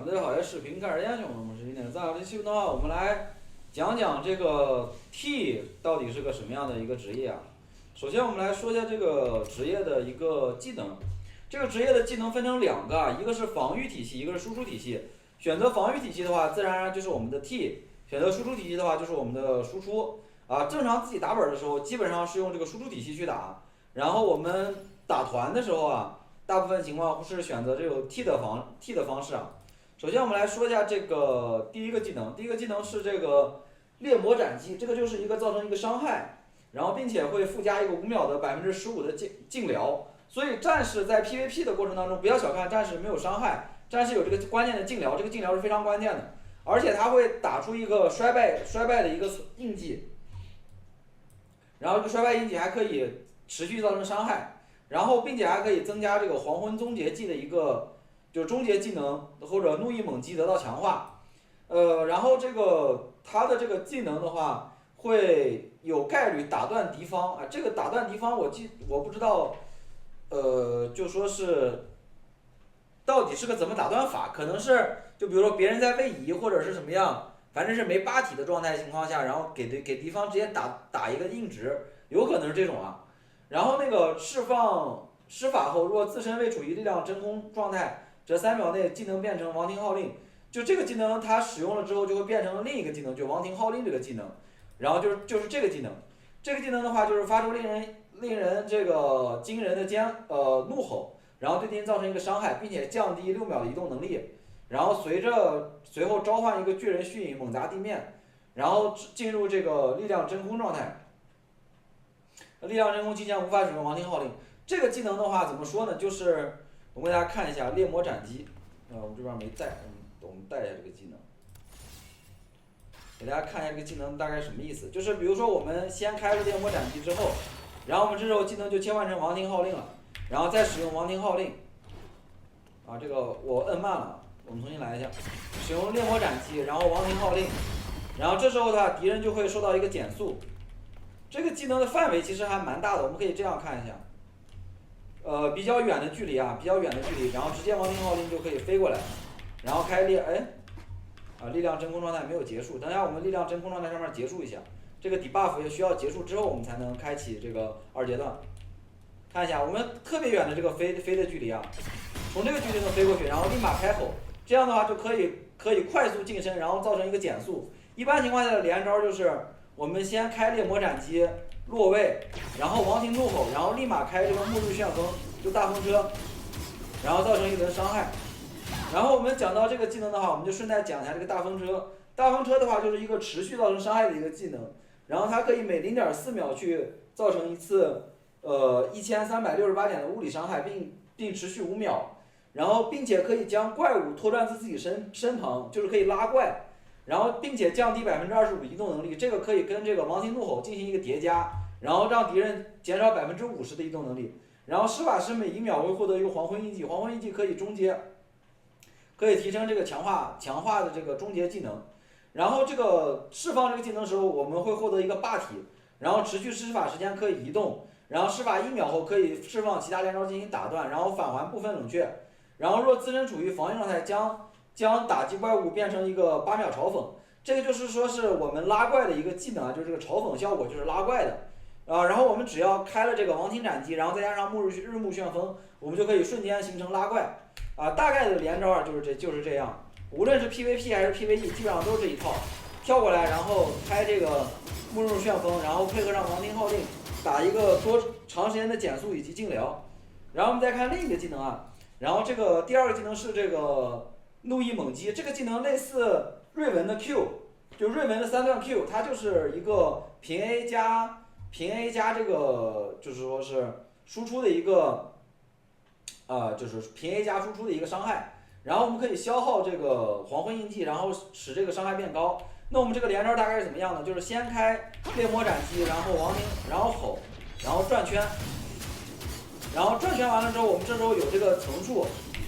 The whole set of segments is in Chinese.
大家好，这视频开始英雄了，我是1.3。这期的话，我们来讲讲这个 T 到底是个什么样的一个职业啊？首先，我们来说一下这个职业的一个技能。这个职业的技能分成两个，一个是防御体系，一个是输出体系。选择防御体系的话，自然而然就是我们的 T；选择输出体系的话，就是我们的输出。啊，正常自己打本的时候，基本上是用这个输出体系去打。然后我们打团的时候啊，大部分情况是选择这种 T 的方式啊。首先我们来说一下这个第一个技能，第一个技能是这个猎魔斩击，这个就是一个造成一个伤害，然后并且会附加一个5秒的15%的净疗，所以战士在 PVP 的过程当中，不要小看战士没有伤害，战士有这个关键的净疗，这个净疗是非常关键的，而且它会打出一个衰败的一个印记，然后这个衰败印记还可以持续造成伤害，然后并且还可以增加这个黄昏终结技的一个。就是终结技能或者怒意猛击得到强化，然后这个它的这个技能的话，会有概率打断敌方啊。这个打断敌方我不知道，就说是到底是个怎么打断法，可能是就比如说别人在位移或者是什么样，反正是没8体的状态情况下，然后给敌方直接打一个硬直，有可能是这种啊。然后那个释放施法后，若自身未处于力量真空状态。这3秒内技能变成王庭号令，就这个技能它使用了之后就会变成另一个技能，就王庭号令这个技能，然后就是这个技能，这个技能的话就是发出令人这个惊人的怒吼，然后对敌人造成一个伤害，并且降低6秒的移动能力，然后随后召唤一个巨人虚影猛砸地面，然后进入这个力量真空状态，力量真空期间无法使用王庭号令。这个技能的话怎么说呢？就是我们给大家看一下猎魔斩击，我们这边没带，我们带一下这个技能，给大家看一下这个技能大概什么意思。就是比如说我们先开了猎魔斩击之后，然后我们这时候技能就切换成王庭号令了，然后再使用王庭号令，啊，这个我摁慢了，我们重新来一下，使用猎魔斩击，然后王庭号令，然后这时候的话敌人就会受到一个减速，这个技能的范围其实还蛮大的，我们可以这样看一下。比较远的距离啊，然后直接王庭号令就可以飞过来，然后开力量真空状态没有结束，等一下我们力量真空状态上面结束一下，这个 debuff 也需要结束之后我们才能开启这个2阶段。看一下我们特别远的这个飞的距离啊，从这个距离能飞过去，然后立马开吼，这样的话就可以快速近身，然后造成一个减速。一般情况下的连招就是我们先开猎魔斩击。落位，然后王庭怒吼，然后立马开这个末日旋风，就大风车，然后造成一轮伤害。然后我们讲到这个技能的话，我们就顺带讲一下这个大风车。大风车的话就是一个持续造成伤害的一个技能，然后它可以每0.4秒去造成一次1368点的物理伤害，并持续5秒，然后并且可以将怪物拖拽至自己身旁，就是可以拉怪。然后并且降低25%移动能力，这个可以跟这个王庭怒吼进行一个叠加，然后让敌人减少50%的移动能力。然后施法师每1秒会获得一个黄昏印记，黄昏印记可以终结，可以提升这个强化的这个终结技能。然后这个释放这个技能的时候，我们会获得一个霸体，然后持续施法时间可以移动，然后施法1秒后可以释放其他连招进行打断，然后返还部分冷却。然后若自身处于防御状态，将打击怪物变成一个8秒嘲讽，这个就是说是我们拉怪的一个技能啊，就是这个嘲讽效果就是拉怪的，然后我们只要开了这个王庭斩击，然后再加上日暮旋风，我们就可以瞬间形成拉怪，大概的连招啊就是这样，无论是 PVP 还是 PVE， 基本上都是这一套，跳过来然后开这个暮日旋风，然后配合上王庭号令，打一个长时间的减速以及净疗，然后我们再看另一个技能啊，然后这个第2个技能是这个。怒意猛击，这个技能类似瑞文的 Q， 就瑞文的3段 Q， 它就是一个平 A 加这个就是说是输出的一个就是平 A 加输出的一个伤害，然后我们可以消耗这个黄昏印记，然后使这个伤害变高。那我们这个连招大概是怎么样呢？就是先开猎魔斩击，然后王庭，然后吼，然后转圈，然后转圈完了之后，我们这时候有这个层数。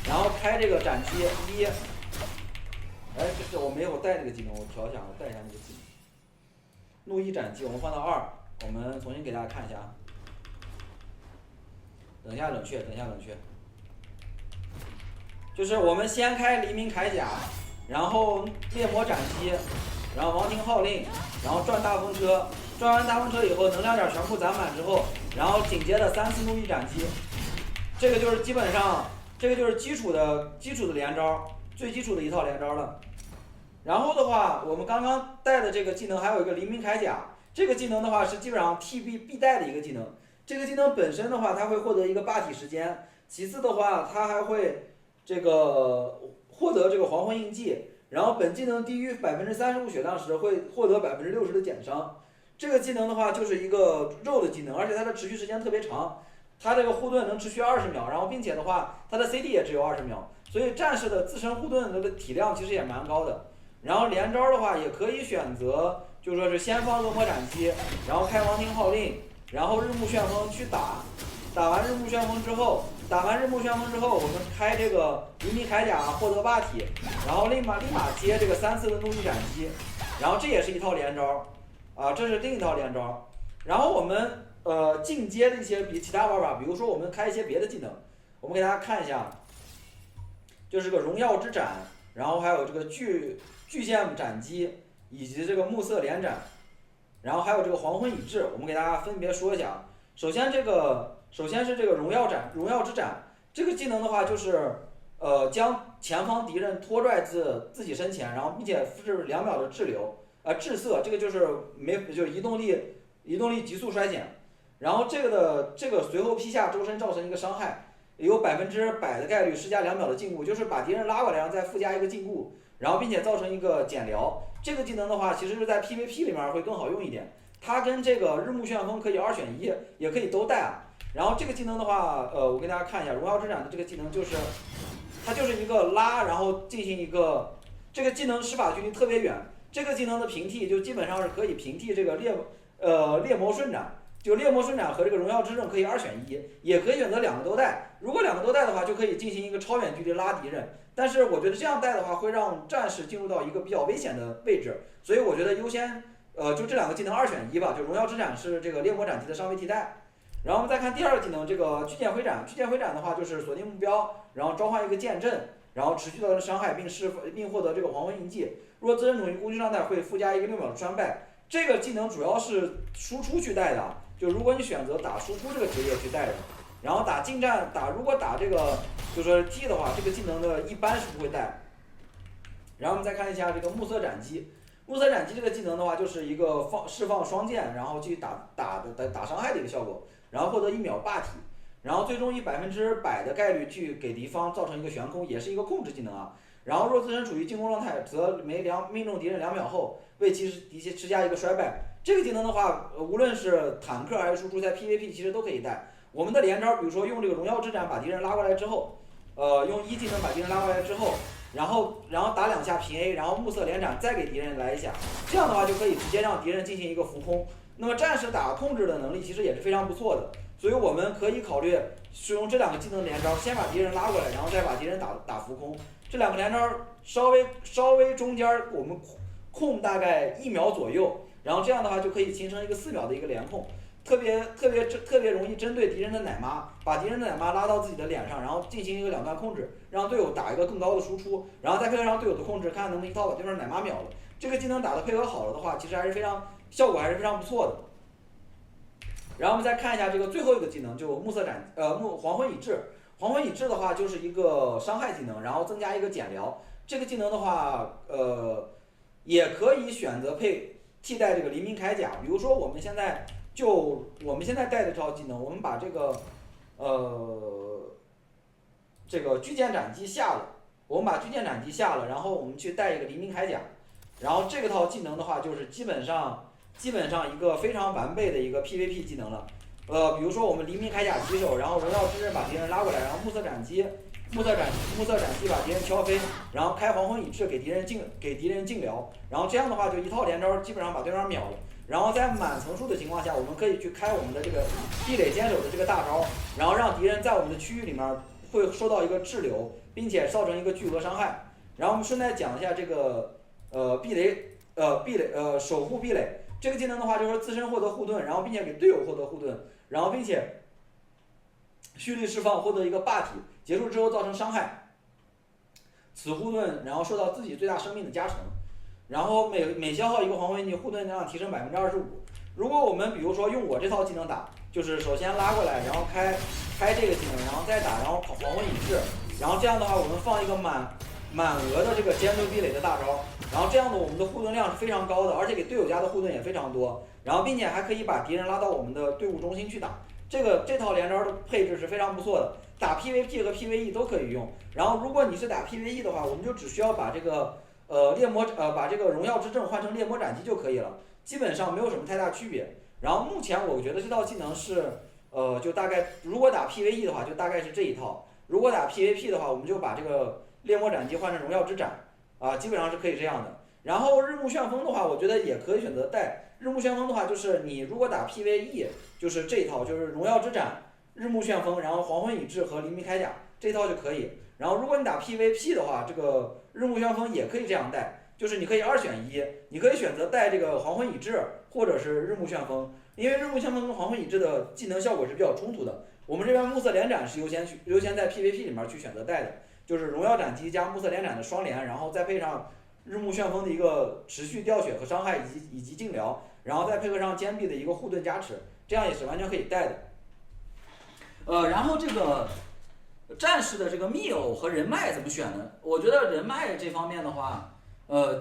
然后开这个斩击1，这我没有带这个技能，我调一下，我带一下那个技能。怒意斩击我们放到2，我们重新给大家看一下啊。等一下冷却，就是我们先开黎明铠甲，然后猎魔斩击，然后亡庭号令，然后转大风车，转完大风车以后能量点全部攒满之后，然后紧接着3次怒力斩击，这个就是基本上这个就是基础的连招，最基础的一套连招了。然后的话，我们刚刚带的这个技能还有一个黎明铠甲，这个技能的话是基本上 TB 必带的一个技能。这个技能本身的话，它会获得一个霸体时间，其次的话，它还会这个获得这个黄昏印记，然后本技能低于35%血量时会获得60%的减伤。这个技能的话就是一个肉的技能，而且它的持续时间特别长，它这个护盾能持续20秒，然后并且的话，它的 CD 也只有20秒，所以战士的自身护盾的体量其实也蛮高的。然后连招的话也可以选择，就说是先放恶魔斩击，然后开亡庭号令，然后日暮旋风去打，打完日暮旋风之后，我们开这个黎明铠甲获得霸体，然后立马接这个3次的怒力斩击，然后这也是一套连招，啊，这是另一套连招。然后我们进阶的一些其他玩法，比如说我们开一些别的技能，我们给大家看一下，就是个荣耀之斩，然后还有这个巨剑斩击，以及这个暮色连斩，然后还有这个黄昏已至，我们给大家分别说一下。首先是这个荣耀之斩，这个技能的话就是将前方敌人拖拽至自己身前，然后并且是2秒的滞留，滞色，这个就是就是移动力急速衰减，然后这个随后劈下周身造成一个伤害，有100%的概率施加2秒的禁锢，就是把敌人拉过来，然后再附加一个禁锢，然后并且造成一个减疗。这个技能的话，其实是在 PVP 里面会更好用一点。它跟这个日暮旋风可以2选1，也可以都带啊。然后这个技能的话，我给大家看一下，荣耀之斩的这个技能就是，它就是一个拉，然后进行一个，这个技能施法距离特别远，这个技能的平替就基本上是可以平替这个猎魔顺斩。就猎魔顺斩和这个荣耀之刃可以2选1，也可以选择2个都带。如果2个都带的话，就可以进行一个超远距离拉敌人。但是我觉得这样带的话，会让战士进入到一个比较危险的位置，所以我觉得优先，就这2个技能2选1吧。就荣耀之斩是这个猎魔斩击的上位替代。然后我们再看第2个技能，这个巨剑挥斩。巨剑挥斩的话就是锁定目标，然后召唤一个剑阵，然后持续的伤害并获得这个黄昏印记。若自身处于攻击状态，会附加一个6秒的栓败。这个技能主要是输出去带的，就如果你选择打输出这个职业去带的，然后打近战如果打这个就说 T 的话，这个技能的一般是不会带。然后我们再看一下这个暮色斩击。暮色斩击这个技能的话，就是一个释放双剑，然后去打伤害的一个效果，然后获得1秒霸体，然后最终以100%的概率去给敌方造成一个悬空，也是一个控制技能啊。然后若自身处于进攻状态，则每命中敌人2秒后，为其施加一个衰败。这个技能的话，无论是坦克还是输出，在 PVP 其实都可以带。我们的连招，比如说用这个荣耀之斩把敌人拉过来之后，用1技能把敌人拉过来之后，然后打2下平 A， 然后暮色连斩再给敌人来一下，这样的话就可以直接让敌人进行一个浮空。那么战士打控制的能力其实也是非常不错的，所以我们可以考虑使用这2个技能连招，先把敌人拉过来，然后再把敌人打浮空。这2个连招稍微中间我们控大概1秒左右，然后这样的话就可以形成一个4秒的一个连控，特别容易针对敌人的奶妈，把敌人的奶妈拉到自己的脸上，然后进行一个2段控制，让队友打一个更高的输出，然后再配合上队友的控制，看看能不能一套把对方奶妈秒了。这个技能打的配合好了的话，其实还是效果还是非常不错的。然后我们再看一下这个最后一个技能，就黄昏已至。黄昏已至的话就是一个伤害技能，然后增加一个减疗。这个技能的话，也可以选择替代这个黎明铠甲。比如说我们现在带的这套技能，我们把这个巨剑斩击下了，然后我们去带一个黎明铠甲，然后这个套技能的话，就是基本上一个非常完备的一个 PVP 技能了。比如说我们黎明铠甲起手，然后荣耀之刃把敌人拉过来，然后暮色斩击把敌人敲飞，然后开黄昏已至给敌人净疗，然后这样的话就一套连招基本上把对方秒了。然后在满层数的情况下，我们可以去开我们的这个壁垒坚守的这个大招，然后让敌人在我们的区域里面会受到一个滞留，并且造成一个巨额伤害。然后我们顺带讲一下这个守护壁垒这个技能的话，就是说自身获得护盾，然后并且给队友获得护盾，然后并且蓄力释放获得一个霸体，结束之后造成伤害。此护盾然后受到自己最大生命的加成，然后每消耗一个黄昏印记，护盾量提升25%。如果我们比如说用我这套技能打，就是首先拉过来，然后开这个技能，然后再打，然后跑黄昏隐士，然后这样的话我们放一个满额的这个尖盾壁垒的大招，然后这样的我们的护盾量是非常高的，而且给队友家的护盾也非常多，然后并且还可以把敌人拉到我们的队伍中心去打。这套连招的配置是非常不错的，打 PVP 和 PVE 都可以用。然后如果你是打 PVE 的话，我们就只需要把这个把这个荣耀之证换成猎魔斩击就可以了，基本上没有什么太大区别。然后目前我觉得这套技能是就大概如果打 PVE 的话，就大概是这一套；如果打 PVP 的话，我们就把这个猎魔斩击换成荣耀之斩啊，基本上是可以这样的。然后日暮旋风的话，我觉得也可以选择带。日暮旋风的话，就是你如果打 PVE， 就是这一套，就是荣耀之斩、日暮旋风，然后黄昏已至和黎明铠甲这一套就可以。然后如果你打 PVP 的话，这个日暮旋风也可以这样带，就是你可以2选1，你可以选择带这个黄昏已至或者是日暮旋风，因为日暮旋风跟黄昏已至的技能效果是比较冲突的。我们这边暮色连斩是优先在 PVP 里面去选择带的，就是荣耀斩击加暮色连斩的双连，然后再配上日暮旋风的一个持续掉血和伤害以及净疗，然后再配合上坚壁的一个护盾加持，这样也是完全可以带的。然后这个战士的这个密偶和人脉怎么选呢？我觉得人脉这方面的话，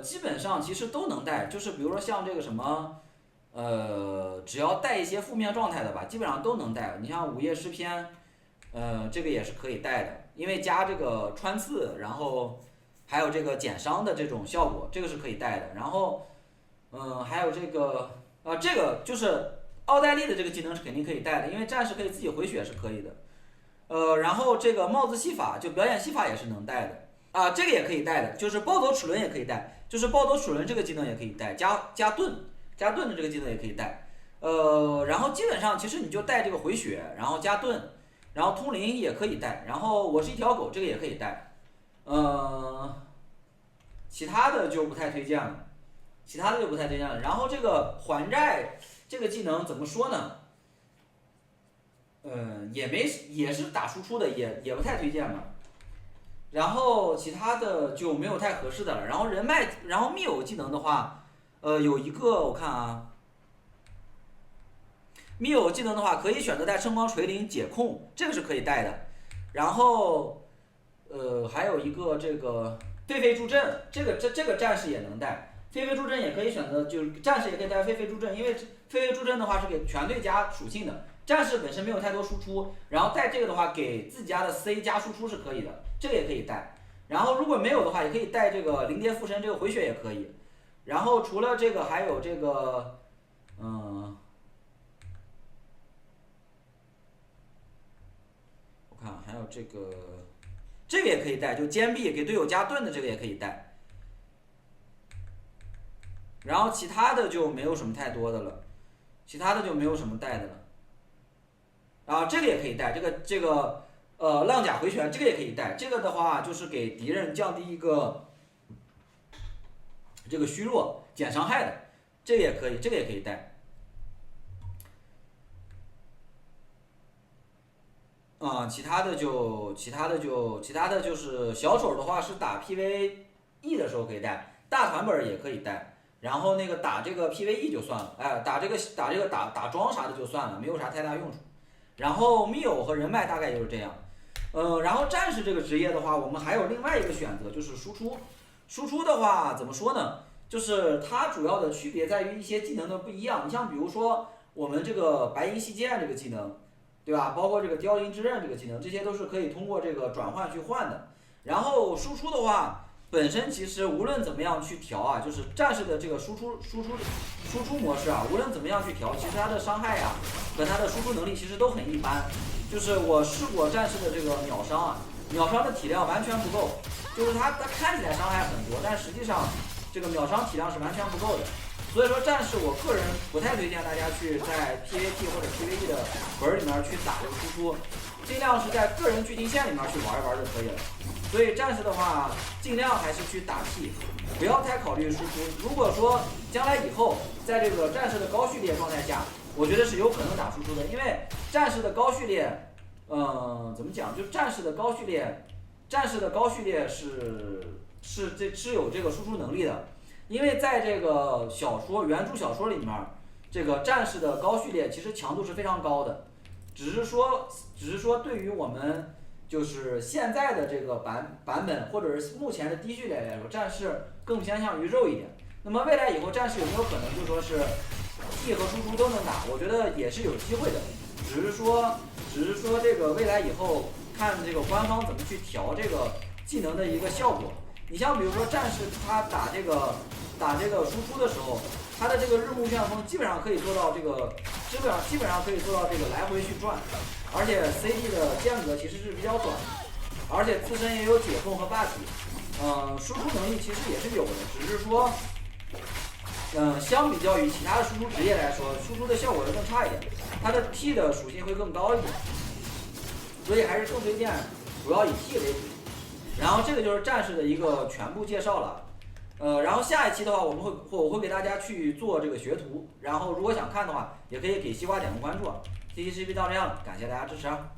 基本上其实都能带，就是比如说像这个什么，只要带一些负面状态的吧，基本上都能带。你像午夜诗篇，这个也是可以带的，因为加这个穿刺，然后还有这个减伤的这种效果，这个是可以带的。然后，还有这个，这个就是奥黛丽的这个技能是肯定可以带的，因为战士可以自己回血是可以的。然后这个帽子戏法就表演戏法也是能带的啊，这个也可以带的，就是暴走齿轮也可以带，就是暴走齿轮这个技能也可以带，加盾的这个技能也可以带。然后基本上其实你就带这个回血，然后加盾，然后通灵也可以带，然后我是一条狗这个也可以带。其他的就不太推荐了，然后这个还债这个技能怎么说呢？也是打输出的，也不太推荐嘛。然后其他的就没有太合适的了。然后人脉，然后密偶技能的话，有一个我看啊，密偶技能的话可以选择带声光锤灵解控，这个是可以带的。然后还有一个这个狒狒助阵，这个战士也能带。狒狒助阵也可以选择，就是战士也可以带狒狒助阵，因为狒狒助阵的话是给全队加属性的。战士本身没有太多输出，然后带这个的话给自己家的 C 加输出是可以的，这个也可以带。然后如果没有的话，也可以带这个灵蝶附身，这个回血也可以。然后除了这个还有这个，我看还有这个也可以带，就坚壁给队友加盾的这个也可以带。然后其他的就没有什么太多的了，其他的就没有什么带的了。啊，这个也可以带，这个浪甲回旋这个也可以带，这个的话就是给敌人降低一个这个虚弱减伤害的，这个也可以带。其他的就是小丑的话是打 PVE 的时候可以带，大团本也可以带。然后那个打这个 PVE 就算了，打装啥的就算了，没有啥太大用处。然后密偶和人脉大概就是这样。然后战士这个职业的话，我们还有另外一个选择，就是输出。输出的话怎么说呢？就是它主要的区别在于一些技能的不一样。你像比如说我们这个白银息剑这个技能，对吧？包括这个凋零之刃这个技能，这些都是可以通过这个转换去换的。然后输出的话，本身其实无论怎么样去调啊，就是战士的这个输出模式啊，无论怎么样去调，其实它的伤害啊和它的输出能力其实都很一般。就是我试过战士的这个秒伤啊，秒伤的体量完全不够，就是它看起来伤害很多，但实际上这个秒伤体量是完全不够的。所以说战士我个人不太推荐大家去在 PVP 或者 PVE 的本里面去打这个输出，尽量是在个人剧情线里面去玩一玩就可以了。所以战士的话，尽量还是去打 P， 不要太考虑输出。如果说将来以后在这个战士的高序列状态下，我觉得是有可能打输出的，因为战士的高序列，怎么讲？就战士的高序列，战士的高序列是有这个输出能力的，因为在这个原著小说里面，这个战士的高序列其实强度是非常高的，只是说对于我们就是现在的这个版本或者是目前的低序列来说，战士更偏向于肉一点。那么未来以后战士有没有可能就说是 T 和输出都能打？我觉得也是有机会的，只是说这个未来以后看这个官方怎么去调这个技能的一个效果。你像比如说战士他打这个输出的时候，他的这个日暮旋风基本上可以做到这个基本上可以做到这个来回去转，而且 CD 的间隔其实是比较短的，而且自身也有解封和霸体，输出能力其实也是有的，只是说相比较于其他的输出职业来说，输出的效果会更差一点，它的 T 的属性会更高一点，所以还是更推荐主要以 T 为主。然后这个就是战士的一个全部介绍了。然后下一期的话，我会给大家去做这个学徒，然后如果想看的话，也可以给西瓜点个关注啊。这期视频到这样了，感谢大家支持啊。